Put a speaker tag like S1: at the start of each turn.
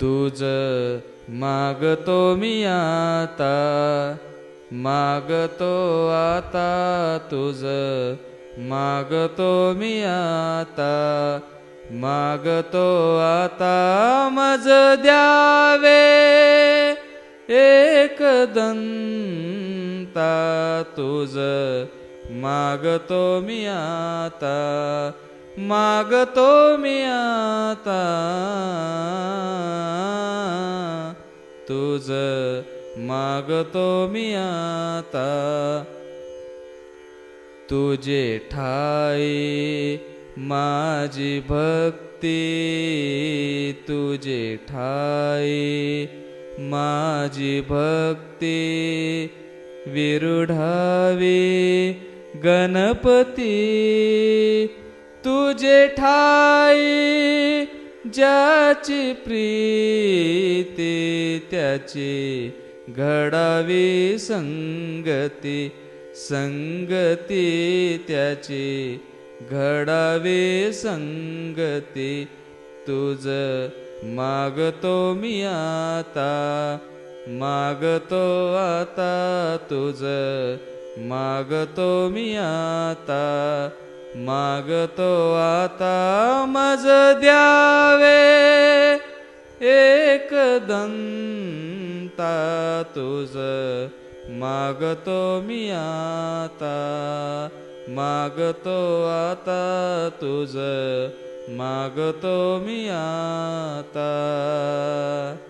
S1: तुझ मागतो मी आता, मागतो आता तुझ मागतो मी आता, मागतो आता मज द्यावे एकदंता, तुझ मागतो मी आता, मागतो मी आता, तुझ मागतो मी आता. तुझे ठाई माझी भक्ती, तुझे ठाई माझी भक्ती, विरुढावी गणपती, तुझे ठाई ज्याची प्रीती, त्याची घडावी संगती, संगती त्याची घडावी संगती. तुझ मागतो मी आता, मागतो आता तुझ मागतो मी आता, मागतो आता मज द्यावे एकदंता, तुझ मागतो मी आता, मागतो आता तुझ मागतो मी आता.